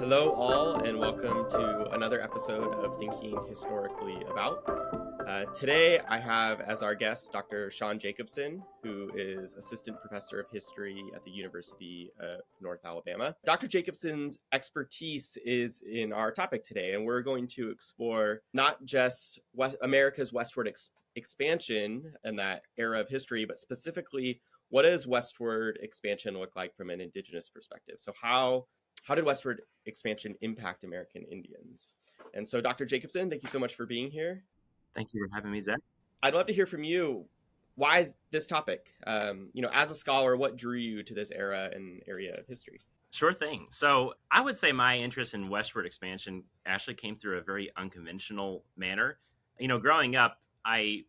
Hello, all, and welcome to another episode of Thinking Historically About. Today, I have as our guest Dr. Sean Jacobson, who is Assistant Professor of History at the University of North Alabama. Dr. Jacobson's expertise is in our topic today, and we're going to explore not just America's westward expansion and that era of history, but specifically, what does westward expansion look like from an Indigenous perspective? So how did westward expansion impact American Indians? And so, Dr. Jacobson, thank you so much for being here. Thank you for having me, Zach. I'd love to hear from you. Why this topic? As a scholar, what drew you to this era and area of history? Sure thing. So I would say my interest in westward expansion actually came through a very unconventional manner. Growing up, I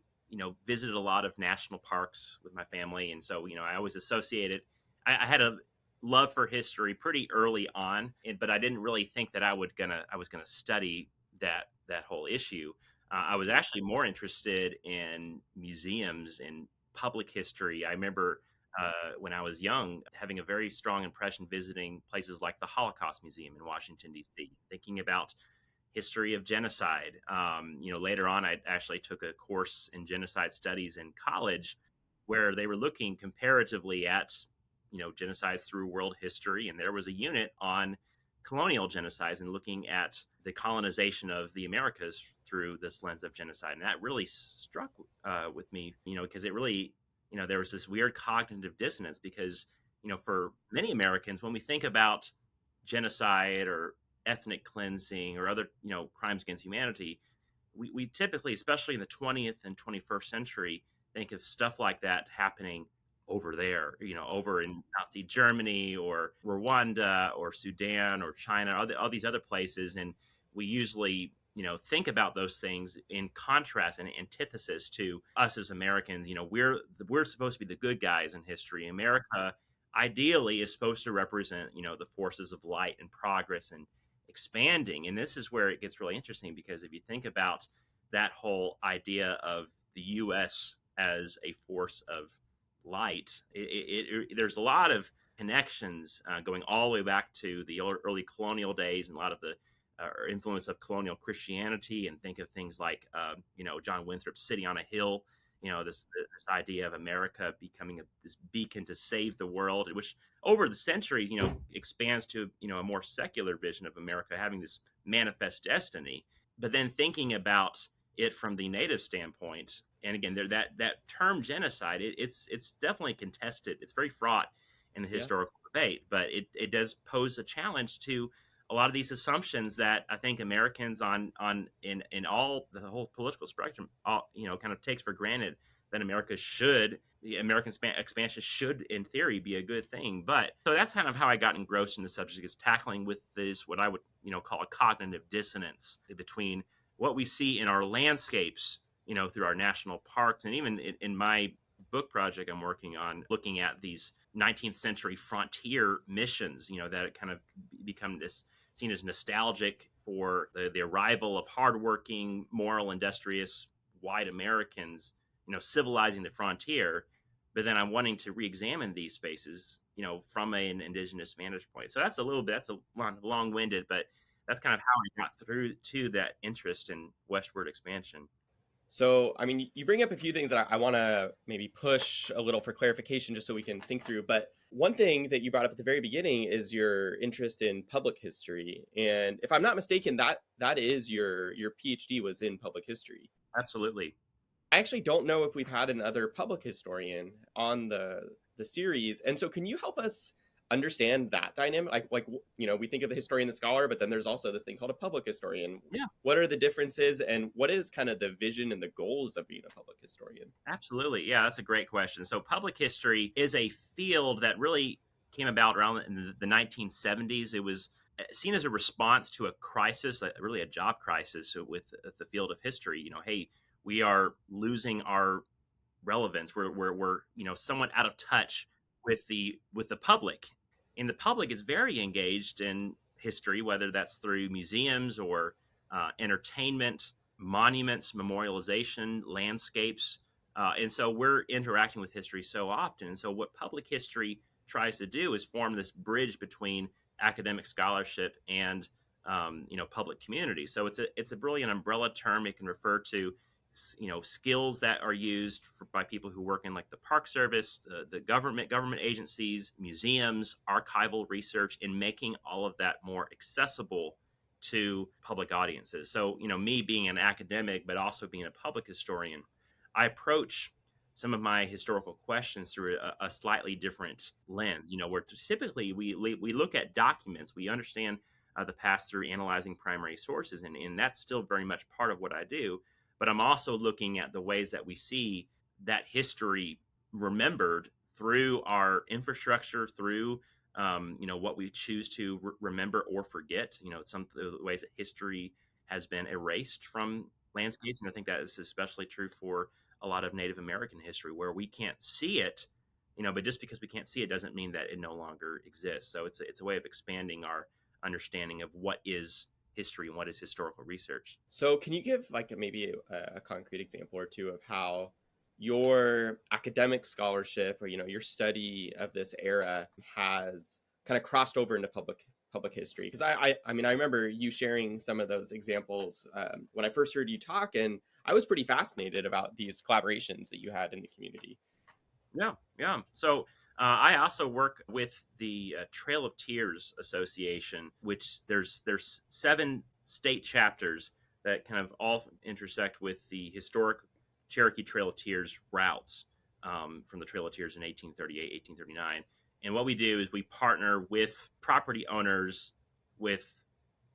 visited a lot of national parks with my family. And so, I always associated, I had a love for history pretty early on, but I didn't really think that I was gonna study that whole issue. I was actually more interested in museums and public history. I remember when I was young having a very strong impression visiting places like the Holocaust Museum in Washington, D.C., thinking about history of genocide. Later on, I actually took a course in genocide studies in college where they were looking comparatively at genocides through world history, and there was a unit on colonial genocides and looking at the colonization of the Americas through this lens of genocide. And that really struck with me, because it really, there was this weird cognitive dissonance because, for many Americans, when we think about genocide or ethnic cleansing or other, crimes against humanity, we typically, especially in the 20th and 21st century, think of stuff like that happening over there, over in Nazi Germany or Rwanda or Sudan or China, all these other places. And we usually, think about those things in contrast and antithesis to us as Americans. We're supposed to be the good guys in history. America ideally is supposed to represent, the forces of light and progress and expanding. And this is where it gets really interesting, because if you think about that whole idea of the U.S. as a force of light, there's a lot of connections going all the way back to the early colonial days and a lot of the influence of colonial Christianity, and think of things like John Winthrop's City on a Hill, this idea of America becoming this beacon to save the world, which over the centuries expands to a more secular vision of America having this manifest destiny. But then thinking about it from the native standpoint, and again, that term genocide, it's definitely contested. It's very fraught in the historical debate, but it does pose a challenge to a lot of these assumptions that I think Americans in all the whole political spectrum, kind of takes for granted that the American expansion should, in theory, be a good thing. But so that's kind of how I got engrossed in the subject, is tackling with this, what I would, call a cognitive dissonance between what we see in our landscapes, through our national parks, and even in my book project I'm working on, looking at these 19th century frontier missions, that kind of become seen as nostalgic for the arrival of hardworking, moral, industrious, white Americans, civilizing the frontier. But then I'm wanting to re-examine these spaces, from an indigenous vantage point. So that's a long-winded, but that's kind of how I got through to that interest in westward expansion. So, you bring up a few things that I want to maybe push a little for clarification just so we can think through. But one thing that you brought up at the very beginning is your interest in public history. And if I'm not mistaken, that is your PhD was in public history. Absolutely. I actually don't know if we've had another public historian on the series. And so can you help us understand that dynamic? Like we think of the historian, the scholar, but then there's also this thing called a public historian. Yeah. What are the differences, and what is kind of the vision and the goals of being a public historian? Absolutely. Yeah, that's a great question. So public history is a field that really came about around in the 1970s. It was seen as a response to a crisis, really a job crisis with the field of history. Hey, we are losing our relevance. We're somewhat out of touch with the public. And the public is very engaged in history, whether that's through museums or entertainment, monuments, memorialization, landscapes. And so we're interacting with history so often. And so what public history tries to do is form this bridge between academic scholarship and public community. So it's a really an umbrella term. It can refer to skills that are used by people who work in like the Park Service, the government agencies, museums, archival research, in making all of that more accessible to public audiences. So me being an academic but also being a public historian, I approach some of my historical questions through a slightly different lens. Where typically we look at documents, we understand the past through analyzing primary sources, and that's still very much part of what I do. But I'm also looking at the ways that we see that history remembered through our infrastructure, through what we choose to remember or forget. Some of the ways that history has been erased from landscapes, and I think that is especially true for a lot of Native American history, where we can't see it. But just because we can't see it doesn't mean that it no longer exists. So it's a way of expanding our understanding of what is history and what is historical research. So can you give like maybe a concrete example or two of how your academic scholarship or your study of this era has kind of crossed over into public history? Because I mean I remember you sharing some of those examples when I first heard you talk, and I was pretty fascinated about these collaborations that you had in the community. Yeah. So I also work with the Trail of Tears Association, which there's 7 state chapters that kind of all intersect with the historic Cherokee Trail of Tears routes from the Trail of Tears in 1838, 1839. And what we do is we partner with property owners, with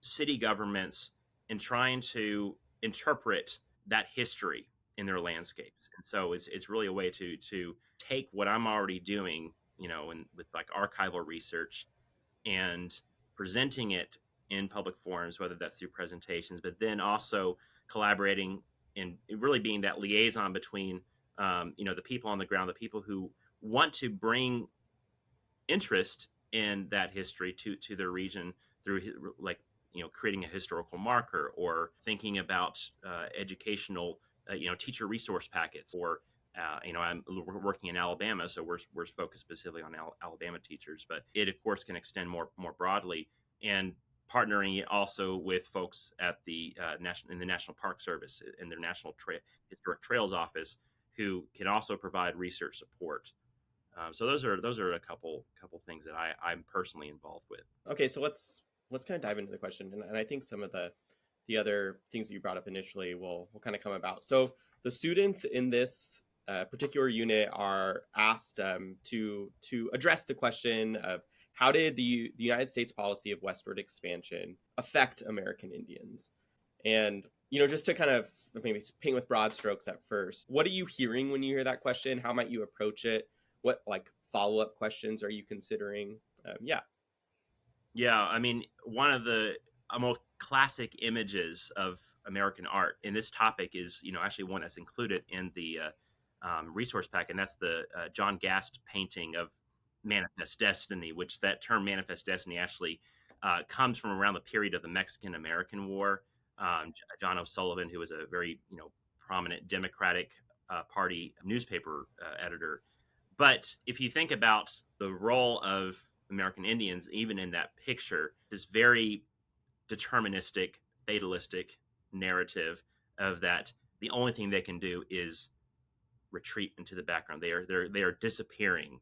city governments, in trying to interpret that history in their landscapes. And so it's really a way to take what I'm already doing, and with like archival research, and presenting it in public forums, whether that's through presentations, but then also collaborating and really being that liaison between the people on the ground, the people who want to bring interest in that history to their region through like creating a historical marker, or thinking about educational teacher resource packets, or I'm working in Alabama, so we're focused specifically on Alabama teachers, but it of course can extend more broadly, and partnering also with folks at the National Park Service in their National Historic Trails Office, who can also provide research support. So those are a couple things that I'm personally involved with. Okay, so let's kind of dive into the question, and I think some of the other things that you brought up initially will kind of come about. So the students in this particular unit are asked to address the question of how did the United States policy of westward expansion affect American Indians, and just to kind of maybe paint with broad strokes at first, what are you hearing when you hear that question? How might you approach it? What like follow-up questions are you considering? Yeah, I mean, one of the most classic images of American art in this topic is, actually one that's included in the resource pack, and that's the John Gast painting of Manifest Destiny, which that term Manifest Destiny actually comes from around the period of the Mexican-American War. John O'Sullivan, who was a very, prominent Democratic Party newspaper editor. But if you think about the role of American Indians, even in that picture, this very deterministic, fatalistic narrative of that the only thing they can do is retreat into the background. They are disappearing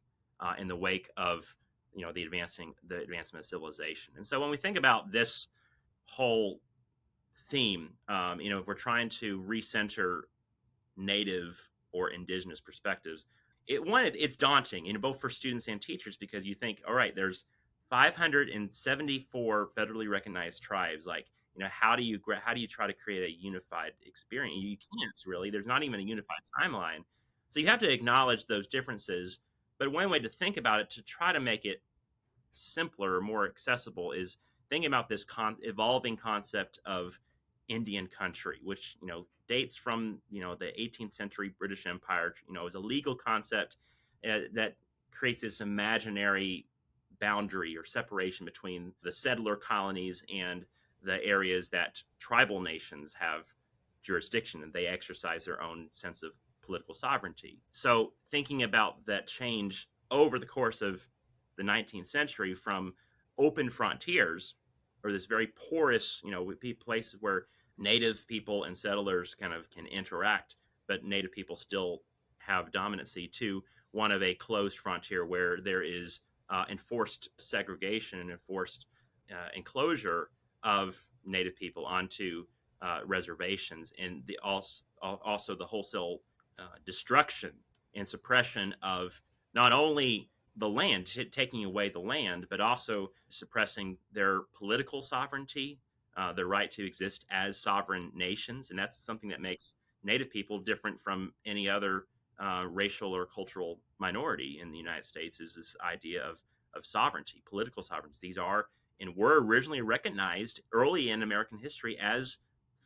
in the wake of the advancement of civilization. And so when we think about this whole theme, if we're trying to recenter Native or Indigenous perspectives, it's daunting, both for students and teachers, because you think, all right, there's 574 federally recognized tribes. Like, how do you try to create a unified experience? You can't really. There's not even a unified timeline. So you have to acknowledge those differences. But one way to think about it, to try to make it simpler or more accessible, is thinking about this evolving concept of Indian country, which dates from the 18th century British Empire. Is a legal concept that creates this imaginary boundary or separation between the settler colonies and the areas that tribal nations have jurisdiction, and they exercise their own sense of political sovereignty. So thinking about that change over the course of the 19th century, from open frontiers, or this very porous, places where native people and settlers kind of can interact, but native people still have dominancy, to one of a closed frontier where there is enforced segregation and enforced enclosure of native people onto reservations, and also the wholesale destruction and suppression of not only the land, taking away the land, but also suppressing their political sovereignty, their right to exist as sovereign nations. And that's something that makes Native people different from any other racial or cultural minority in the United States, is this idea of sovereignty, political sovereignty. These are and were originally recognized early in American history as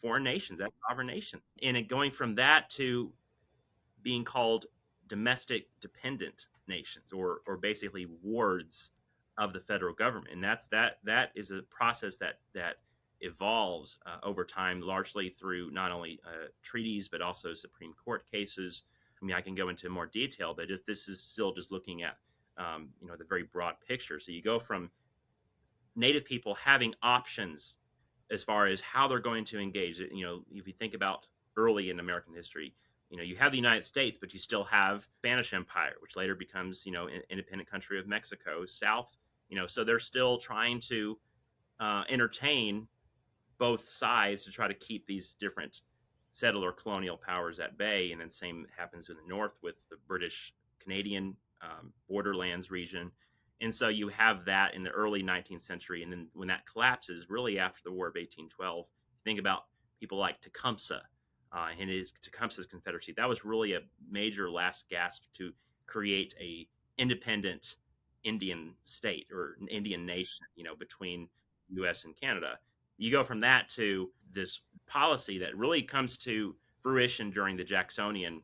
foreign nations, as sovereign nations. And going from that to being called domestic dependent nations, or basically wards of the federal government. And that is a process that evolves over time, largely through not only treaties but also Supreme Court cases. I mean, I can go into more detail, but this is still just looking at the very broad picture. So you go from Native people having options as far as how they're going to engage. If you think about early in American history, you have the United States, but you still have Spanish Empire, which later becomes, an independent country of Mexico, South, so they're still trying to entertain both sides to try to keep these different settler colonial powers at bay. And then same happens in the North with the British Canadian borderlands region. And so you have that in the early 19th century. And then when that collapses, really after the War of 1812, think about people like Tecumseh and his Tecumseh's Confederacy. That was really a major last gasp to create a independent Indian state or an Indian nation, between U.S. and Canada. You go from that to this policy that really comes to fruition during the Jacksonian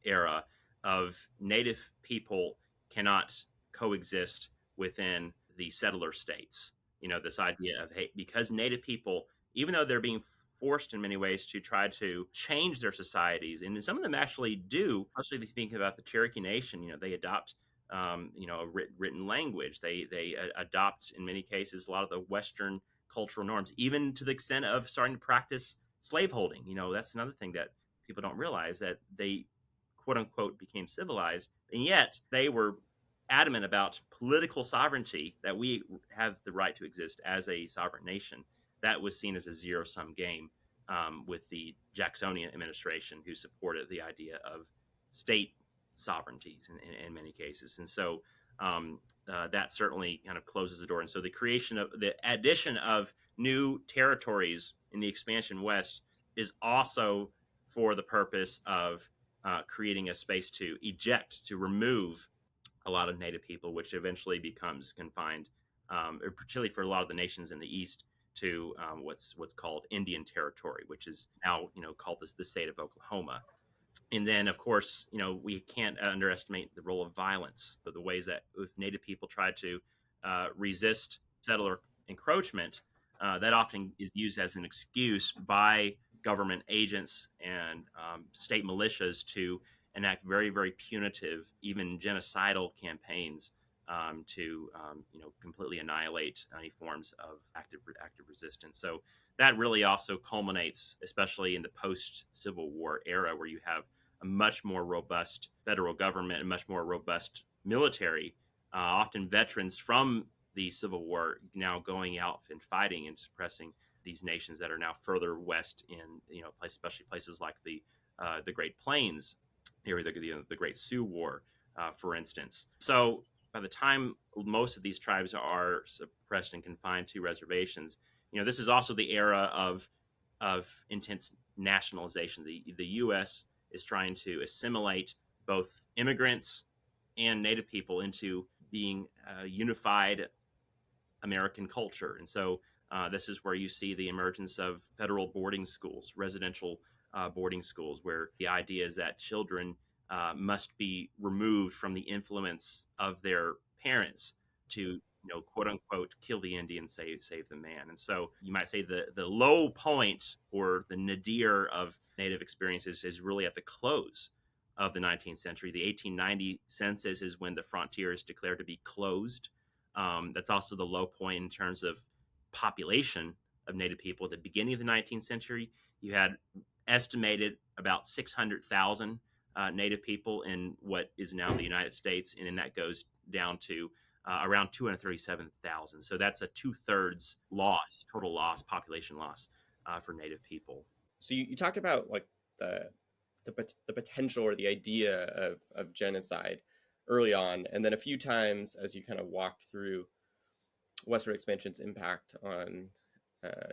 era of Native people cannot coexist within the settler states. This idea of, hey, because Native people, even though they're being forced in many ways to try to change their societies, and some of them actually do, especially if you think about the Cherokee Nation, they adopt a written language. They adopt, in many cases, a lot of the Western cultural norms, even to the extent of starting to practice slaveholding. That's another thing that people don't realize, that they, quote unquote, became civilized, and yet they were adamant about political sovereignty, that we have the right to exist as a sovereign nation. That was seen as a zero-sum game with the Jacksonian administration, who supported the idea of state sovereignties in many cases. And so that certainly kind of closes the door. And so the addition of new territories in the expansion west is also for the purpose of creating a space to remove a lot of Native people, which eventually becomes confined, particularly for a lot of the nations in the East, to what's called Indian Territory, which is now called the state of Oklahoma. And then, of course, we can't underestimate the role of violence, but the ways that if Native people try to resist settler encroachment, that often is used as an excuse by government agents and state militias to enact very, very punitive, even genocidal campaigns to completely annihilate any forms of active resistance. So that really also culminates, especially in the post-Civil War era, where you have a much more robust federal government and much more robust military, often veterans from the Civil War now going out and fighting and suppressing these nations that are now further west in, especially places like the Great Plains area, the Great Sioux War, for instance. So by the time most of these tribes are suppressed and confined to reservations, this is also the era of intense nationalization. The U.S. is trying to assimilate both immigrants and Native people into being a unified American culture. And so this is where you see the emergence of federal boarding schools, residential boarding schools, where the idea is that children must be removed from the influence of their parents to, quote unquote, kill the Indian, save the man. And so you might say the low point, or the nadir of Native experiences, is really at the close of the 19th century. The 1890 census is when the frontier is declared to be closed. That's also the low point in terms of population of Native people. At the beginning of the 19th century, you had estimated about 600,000 Native people in what is now the United States, and then that goes down to around 237,000. So that's a 2/3 loss, total loss, population loss for Native people. So you talked about like the the potential or the idea of genocide early on, and then a few times as you kind of walked through westward expansion's impact on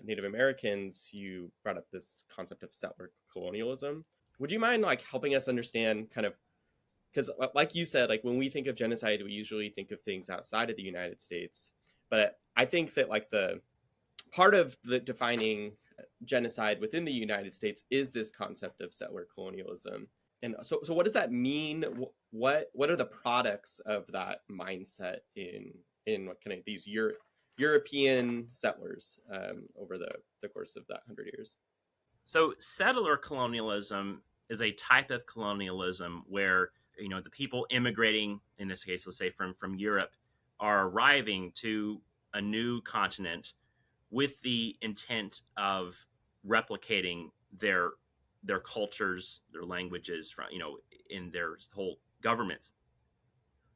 Native Americans, you brought up this concept of settler colonialism. Would you mind like helping us understand kind of, because like you said, like when we think of genocide, we usually think of things outside of the United States, but I think that like the part of the defining genocide within the United States is this concept of settler colonialism. And so what does that mean? What are the products of that mindset in what kind of these European settlers over the course of that 100 years? So settler colonialism is a type of colonialism where the people immigrating, in this case, let's say from Europe, are arriving to a new continent with the intent of replicating their cultures, their languages, from in their whole governments,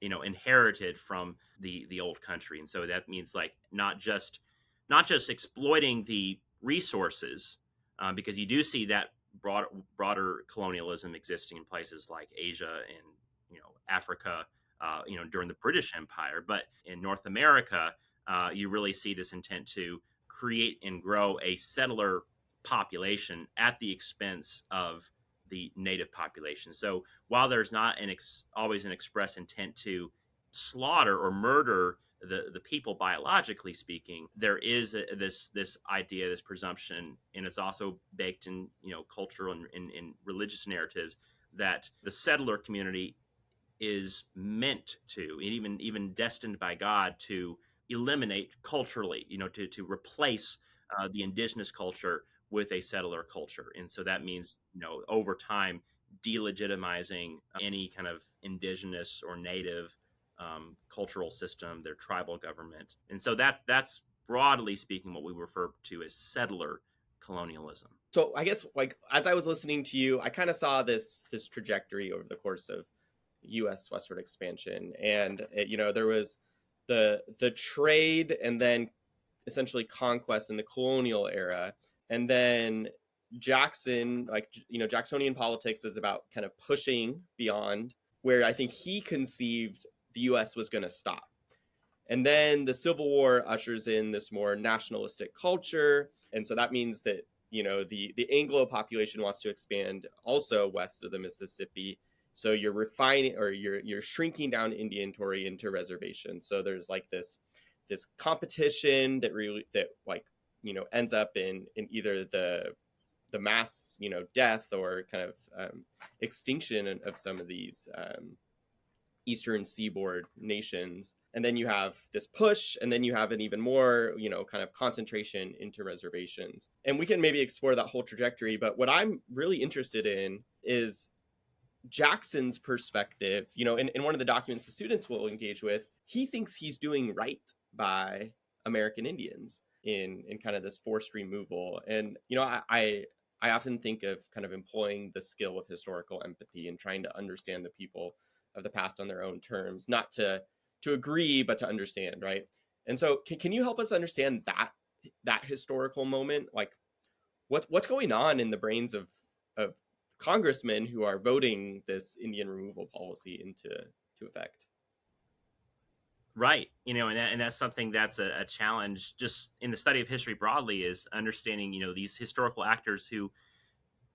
inherited from the old country. And so that means like not just exploiting the resources, because you do see that broader colonialism existing in places like Asia and Africa, during the British Empire, but in North America, you really see this intent to create and grow a settler population at the expense of the native population. So while there's not always an express intent to slaughter or murder the people biologically speaking, there is this idea, this presumption, and it's also baked in cultural and in religious narratives, that the settler community is meant to, and even destined by God to eliminate culturally, to replace the indigenous culture with a settler culture. And so that means, over time, delegitimizing any kind of indigenous or native cultural system, their tribal government. And so that's broadly speaking what we refer to as settler colonialism. So I guess like as I was listening to you, I kind of saw this trajectory over the course of U.S. westward expansion, and there was the trade, and then essentially conquest in the colonial era, and then Jackson, like Jacksonian politics is about kind of pushing beyond where I think he conceived the U.S. was going to stop. And then the Civil War ushers in this more nationalistic culture, and so that means that the Anglo population wants to expand also west of the Mississippi. So you're refining, or you're shrinking down Indian Tory into reservations. So there's like this competition that really ends up in either the mass death or kind of extinction of some of these eastern seaboard nations. And then you have this push, and then you have an even more kind of concentration into reservations. And we can maybe explore that whole trajectory, but what I'm really interested in is Jackson's perspective. In one of the documents the students will engage with, he thinks he's doing right by American Indians in kind of this forced removal. And I often think of kind of employing the skill of historical empathy and trying to understand the people of the past on their own terms, not to agree, but to understand, right? And so can you help us understand that historical moment? Like what's going on in the brains of congressmen who are voting this Indian removal policy into effect? Right. And that's something that's a challenge just in the study of history broadly, is understanding, these historical actors who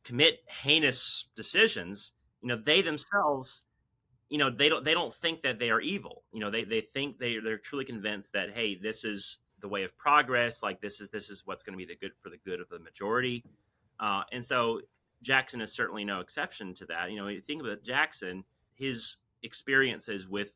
commit heinous decisions. They themselves, they don't think that they are evil. They think they're truly convinced that, hey, this is the way of progress. Like this is what's going to be the good of the majority. And so Jackson is certainly no exception to that. You think about Jackson, his experiences with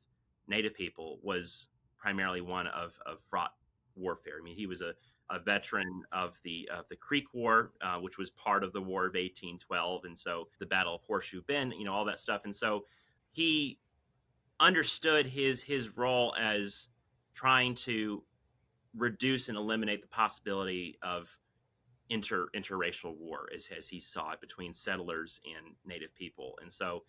Native people was primarily one of fraught warfare. I mean, he was a veteran of the Creek War, which was part of the War of 1812, and so the Battle of Horseshoe Bend, all that stuff. And so he understood his role as trying to reduce and eliminate the possibility of interracial war as he saw it between settlers and native people. And so,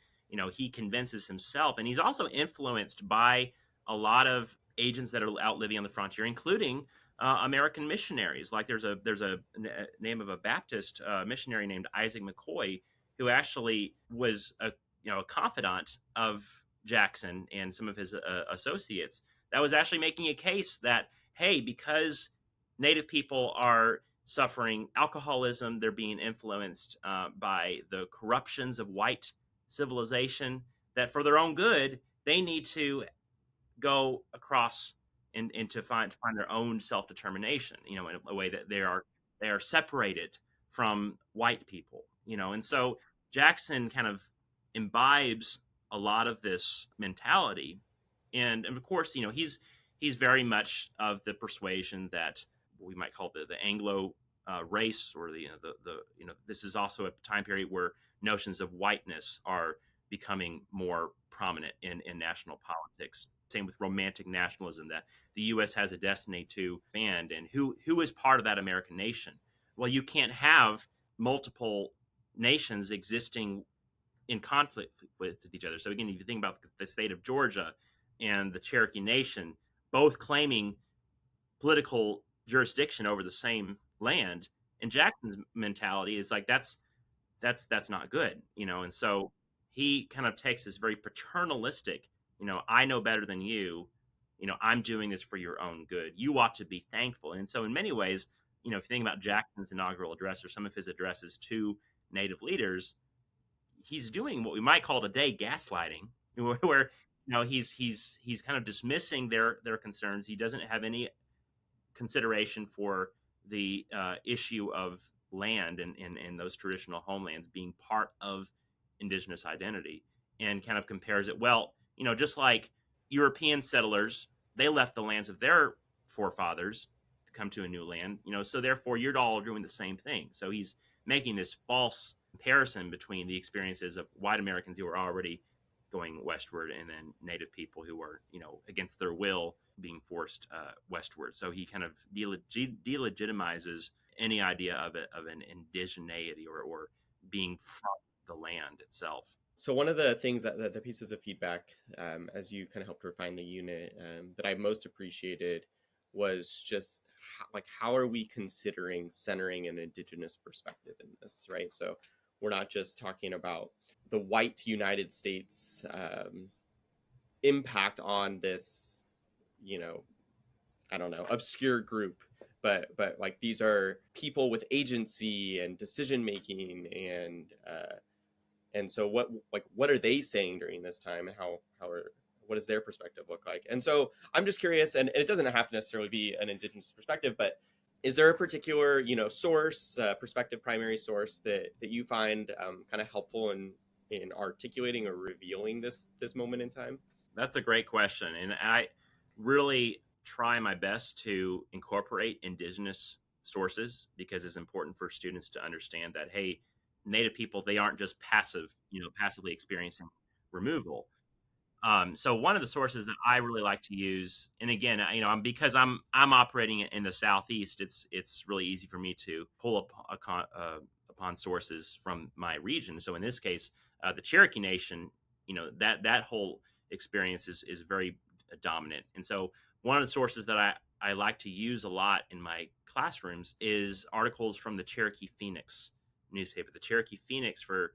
he convinces himself, and he's also influenced by a lot of agents that are out living on the frontier, including American missionaries. Like there's a name of a Baptist missionary named Isaac McCoy, who actually was a confidant of Jackson and some of his associates, that was actually making a case that, hey, because native people are suffering alcoholism, they're being influenced by the corruptions of white civilization, that for their own good they need to go across and to find their own self-determination, in a way that they are separated from white people, and so Jackson kind of imbibes a lot of this mentality. And of course, he's very much of the persuasion that we might call the Anglo race, or this is also a time period where notions of whiteness are becoming more prominent in national politics. Same with romantic nationalism, that the U.S. has a destiny to expand, and who is part of that American nation. Well, you can't have multiple nations existing in conflict with each other. So again, if you think about the state of Georgia and the Cherokee Nation, both claiming political jurisdiction over the same land, and Jackson's mentality is like that's not good, and so he kind of takes this very paternalistic, I know better than you, I'm doing this for your own good. You ought to be thankful. And so in many ways, if you think about Jackson's inaugural address or some of his addresses to native leaders, he's doing what we might call today gaslighting, where he's kind of dismissing their concerns. He doesn't have any consideration for the issue of land and those traditional homelands being part of indigenous identity, and kind of compares it, well, just like European settlers, they left the lands of their forefathers to come to a new land, so therefore you're all doing the same thing. So he's making this false comparison between the experiences of white Americans who are already going westward, and then native people who are, against their will being forced westward. So he kind of delegitimizes any idea of an indigeneity or being from the land itself. So one of the things that the pieces of feedback, as you kind of helped refine the unit, that I most appreciated was just how are we considering centering an Indigenous perspective in this, right? So we're not just talking about the white United States impact on this, I don't know, obscure group, but like these are people with agency and decision making, and so what are they saying during this time, and what does their perspective look like? And so I'm just curious, and it doesn't have to necessarily be an Indigenous perspective, but is there a particular, source, perspective, primary source that you find kind of helpful in articulating or revealing this moment in time? That's a great question, and I really try my best to incorporate Indigenous sources, because it's important for students to understand that, hey, native people, they aren't just passively experiencing removal. So one of the sources that I really like to use, and again, because I'm operating in the Southeast, it's really easy for me to pull up upon sources from my region. So in this case, the Cherokee Nation, that whole experience is very dominant. And so one of the sources that I like to use a lot in my classrooms is articles from the Cherokee Phoenix newspaper. The Cherokee Phoenix, for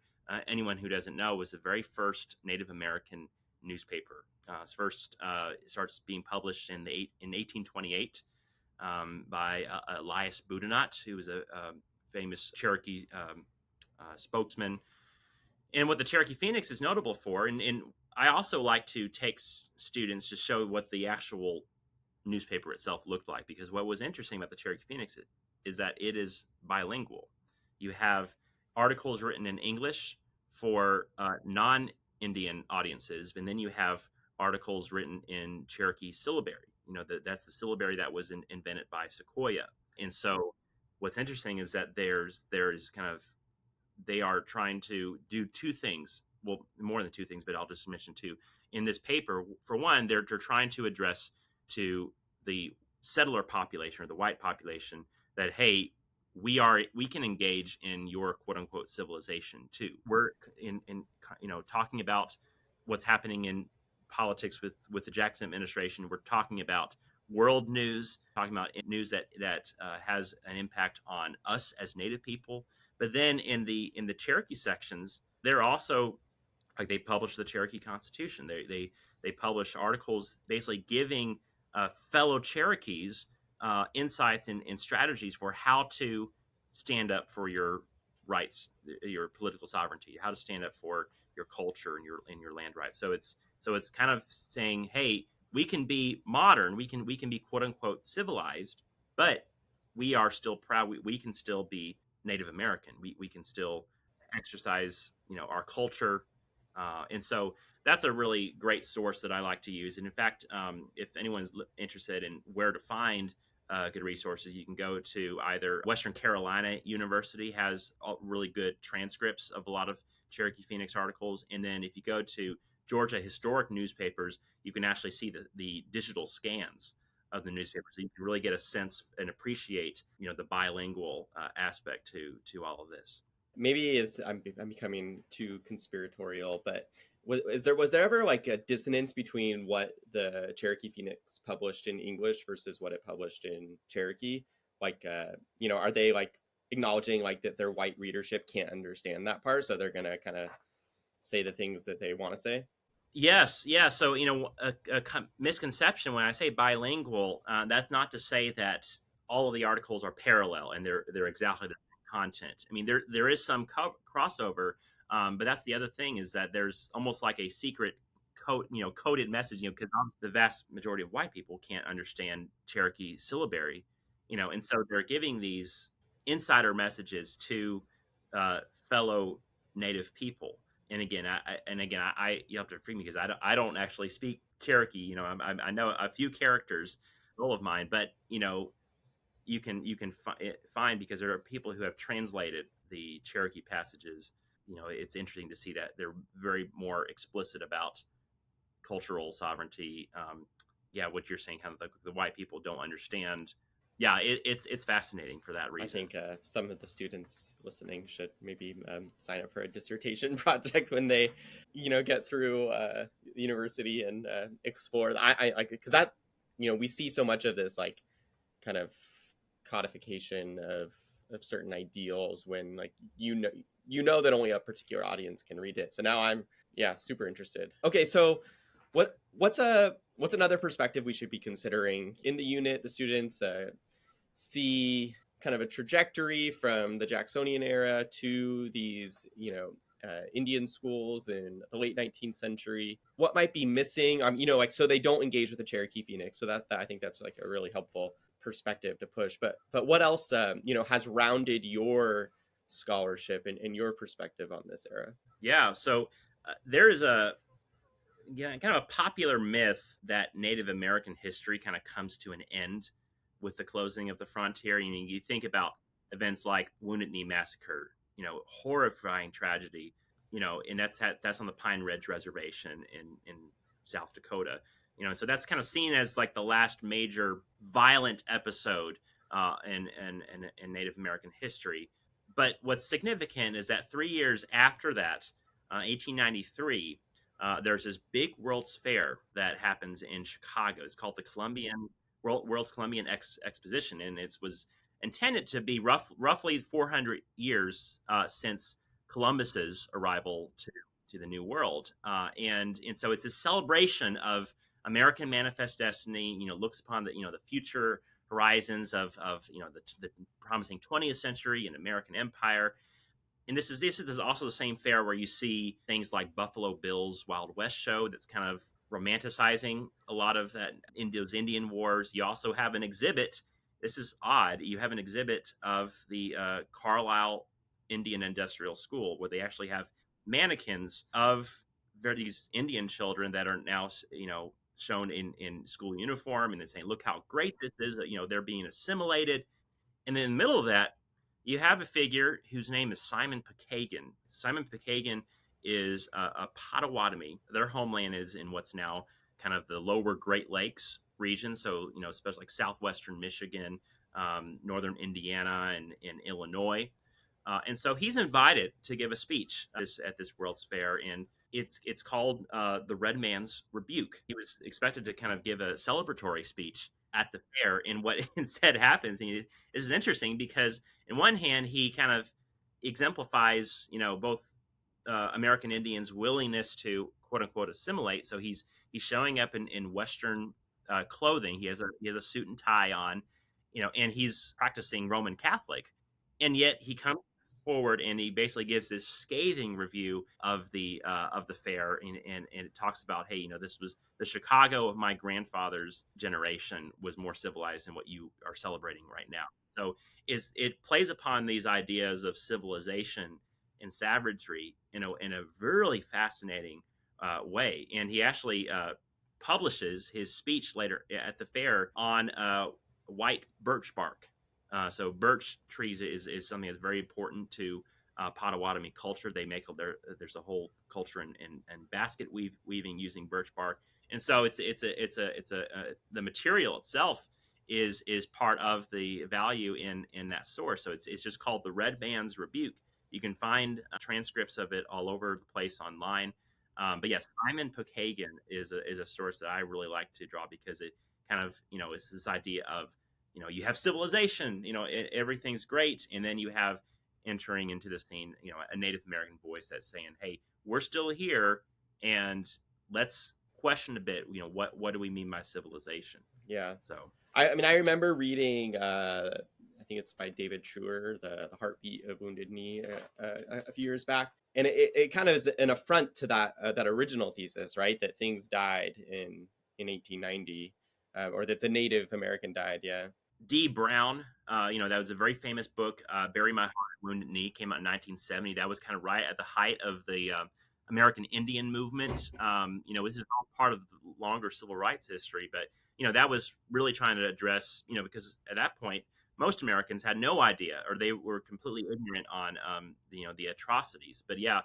anyone who doesn't know, was the very first Native American newspaper. It starts being published in 1828 by Elias Boudinot, who was a famous Cherokee spokesman. And what the Cherokee Phoenix is notable for, and I also like to take students to show what the actual newspaper itself looked like, because what was interesting about the Cherokee Phoenix is that it is bilingual. You have articles written in English for non-Indian audiences, and then you have articles written in Cherokee syllabary. That's the syllabary that was invented by Sequoyah. And so what's interesting is that there's kind of, they are trying to do two things. Well, more than two things, but I'll just mention two. In this paper, for one, they're trying to address to the settler population or the white population that, hey, we can engage in your quote unquote civilization too. We're in talking about what's happening in politics with the Jackson administration. We're talking about world news, talking about news that has an impact on us as Native people. But then in the Cherokee sections, they're also, like, they publish the Cherokee Constitution. They publish articles basically giving fellow Cherokees insights and strategies for how to stand up for your rights, your political sovereignty, how to stand up for your culture and your land rights. So it's kind of saying, hey, we can be modern, we can be quote unquote civilized, but we are still proud. We can still be Native American. We can still exercise our culture, and so that's a really great source that I like to use. And in fact, if anyone's interested in where to find good resources, you can go to either Western Carolina University has really good transcripts of a lot of Cherokee Phoenix articles. And then if you go to Georgia Historic Newspapers, you can actually see the digital scans of the newspaper. So you can really get a sense and appreciate, the bilingual aspect to all of this. Maybe I'm becoming too conspiratorial, but was there ever like a dissonance between what the Cherokee Phoenix published in English versus what it published in Cherokee? Like, are they like acknowledging like that their white readership can't understand that part, so they're gonna kind of say the things that they want to say? Yes, yeah. So a misconception when I say bilingual, that's not to say that all of the articles are parallel and they're exactly the same content. I mean, there is some crossover, but that's the other thing, is that there's almost like a secret coded message, because the vast majority of white people can't understand Cherokee syllabary, and so they're giving these insider messages to fellow Native people. And again, I you have to forgive me because I don't actually speak Cherokee. I know a few characters, all of mine, but you can find, because there are people who have translated the Cherokee passages. It's interesting to see that they're very more explicit about cultural sovereignty. Yeah, what you're saying, how the white people don't understand. Yeah, it's fascinating for that reason. I think some of the students listening should maybe sign up for a dissertation project when they, get through university and explore. I like, because that, we see so much of this like kind of codification of certain ideals when like that only a particular audience can read it. So now I'm super interested. Okay, so what's another perspective we should be considering in the unit? The students see kind of a trajectory from the Jacksonian era to these, Indian schools in the late 19th century. What might be missing? So they don't engage with the Cherokee Phoenix. So that I think that's like a really helpful perspective to push. But what else, has rounded your scholarship and your perspective on this era? Yeah. So there is kind of a popular myth that Native American history kind of comes to an end with the closing of the frontier. You think about events like Wounded Knee Massacre, horrifying tragedy, and that's on the Pine Ridge Reservation in South Dakota. So that's kind of seen as like the last major violent episode in Native American history. But what's significant is that 3 years after that, 1893, there's this big World's Fair that happens in Chicago. It's called the World's Columbian Exposition, and it was intended to be roughly 400 years since Columbus's arrival to the New World, and so it's a celebration of American manifest destiny. Looks upon the future horizons of the promising 20th century and American empire. And this is also the same fair where you see things like Buffalo Bill's Wild West show that's kind of romanticizing a lot of that in those Indian wars. You also have an exhibit. This is odd. You have an exhibit of the Carlisle Indian Industrial School, where they actually have mannequins of these Indian children that are now, shown in school uniform, and they're saying, "Look how great this is!" They're being assimilated. And in the middle of that, you have a figure whose name is Simon Pekagan. Simon Pekagan is a Potawatomi. Their homeland is in what's now kind of the lower Great Lakes regions. So, especially like southwestern Michigan, northern Indiana, and Illinois. And so he's invited to give a speech at this World's Fair, and it's called the Red Man's Rebuke. He was expected to kind of give a celebratory speech at the fair, and what instead happens, and this is interesting because in one hand he kind of exemplifies, both American Indians' willingness to quote unquote assimilate. So he's showing up in Western clothing. He has a suit and tie on, and he's practicing Roman Catholic, and yet he comes forward and he basically gives this scathing review of the fair, and it talks about, hey, this was the Chicago of my grandfather's generation was more civilized than what you are celebrating right now. So it plays upon these ideas of civilization and savagery in a really fascinating way. And he actually publishes his speech later at the fair on white birch bark. So birch trees is something that's very important to Potawatomi culture. They make there's a whole culture in basket weaving using birch bark, and so it's the material itself is part of the value in that source. So it's just called the Red Man's Rebuke. You can find transcripts of it all over the place online. But yes, Simon Pokagon is a source that I really like to draw because it kind of, it's this idea of, you have civilization, everything's great. And then you have entering into the scene, a Native American voice that's saying, hey, we're still here and let's question a bit, what do we mean by civilization? Yeah. So, I mean, I remember reading, I think it's by David Truer, the Heartbeat of Wounded Knee, a few years back. And it kind of is an affront to that original thesis, right? That things died in 1890, or that the Native American died. Yeah. D. Brown, that was a very famous book. Bury My Heart, Wounded Knee came out in 1970. That was kind of right at the height of the American Indian movement. This is all part of the longer civil rights history, but that was really trying to address, because at that point most Americans had no idea, or they were completely ignorant on the atrocities. But yeah,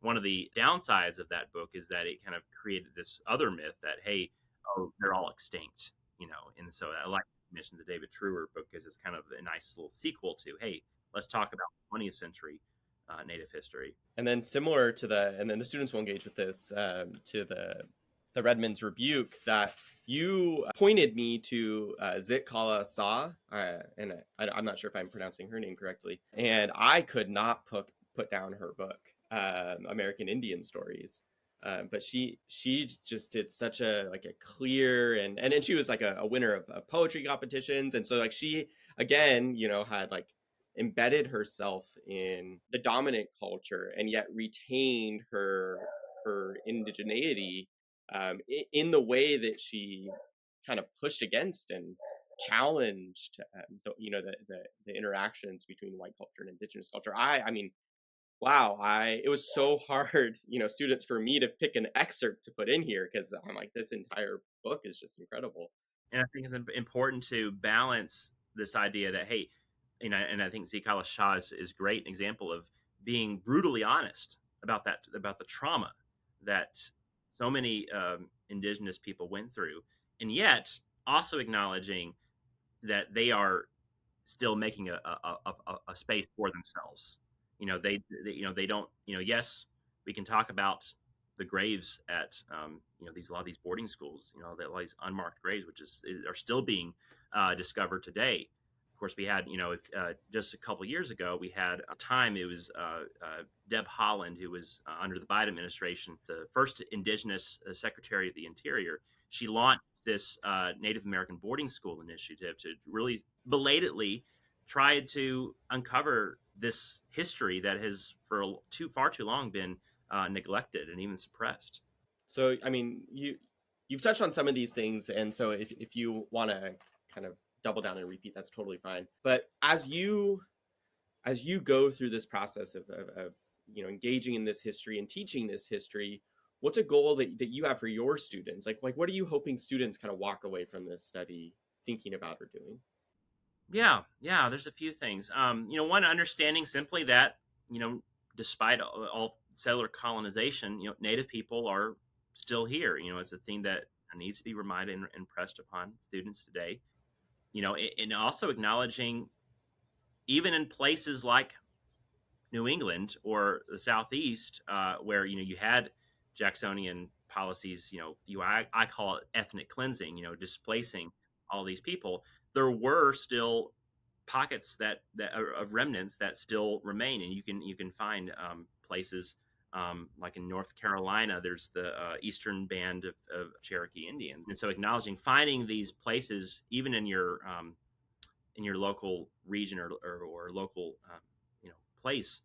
one of the downsides of that book is that it kind of created this other myth that, hey, oh, they're all extinct, and so I like to mention the David Truer book because it's kind of a nice little sequel to, hey, let's talk about 20th century Native history. And then similar to and then the students will engage with this, to the Redman's Rebuke, that you pointed me to Zitkala Sa, and I'm not sure if I'm pronouncing her name correctly, and I could not put down her book, American Indian Stories. But she just did such a clear, and then she was like a winner of poetry competitions, and so like she again had like embedded herself in the dominant culture and yet retained her indigeneity, in the way that she kind of pushed against and challenged the interactions between white culture and indigenous culture. I mean, wow, it was so hard, students, for me to pick an excerpt to put in here, because I'm like, this entire book is just incredible. And I think it's important to balance this idea that, hey, and I think Zikala Shah is a great example of being brutally honest about the trauma that so many indigenous people went through, and yet also acknowledging that they are still making a space for themselves. They don't, yes, we can talk about the graves at a lot of these boarding schools, that a lot of these unmarked graves, which are still being discovered today. Of course, we had, just a couple of years ago, we had a time, it was Deb Haaland, who was under the Biden administration, the first Indigenous Secretary of the Interior. She launched this Native American boarding school initiative to really belatedly try to uncover this history that has for far too long been neglected and even suppressed. So, I mean, you've touched on some of these things, and so if you want to kind of double down and repeat, that's totally fine. But as you go through this process of engaging in this history and teaching this history, what's a goal that you have for your students? Like what are you hoping students kind of walk away from this study thinking about or doing? Yeah, there's a few things. One, understanding simply that, despite all settler colonization, Native people are still here. It's a thing that and needs to be reminded and impressed upon students today. And also acknowledging, even in places like New England or the Southeast, where you had Jacksonian policies. I call it ethnic cleansing. Displacing all these people. There were still pockets that are of remnants that still remain, and you can find places like in North Carolina. There's the Eastern Band of Cherokee Indians, and so acknowledging finding these places even in your local region or local place,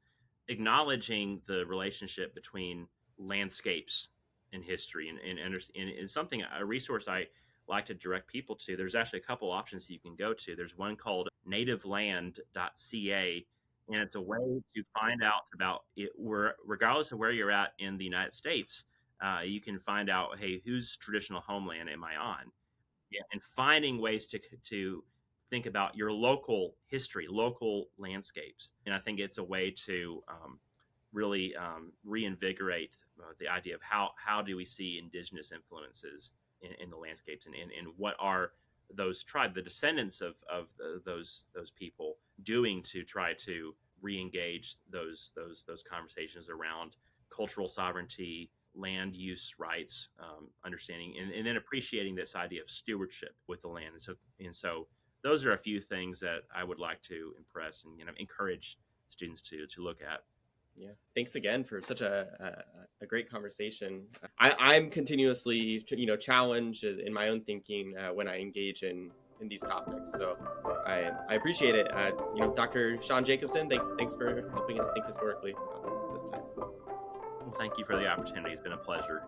acknowledging the relationship between landscapes and history, and something, a resource I like to direct people to. There's actually a couple options you can go to. There's one called nativeland.ca, and it's a way to find out about it, where regardless of where you're at in the United States, you can find out, hey, whose traditional homeland am I on? Yeah, and finding ways to think about your local history, local landscapes. And I think it's a way to really reinvigorate the idea of how do we see indigenous influences in the landscapes, and what are those tribes, the descendants of those people, doing to try to re-engage those conversations around cultural sovereignty, land use rights, understanding, and then appreciating this idea of stewardship with the land. And so those are a few things that I would like to impress and encourage students to look at. Yeah, thanks again for such a great conversation. I'm continuously challenged in my own thinking when I engage in these topics. So I appreciate it. Dr. Sean Jacobson, thanks for helping us think historically about this time. Well, thank you for the opportunity. It's been a pleasure.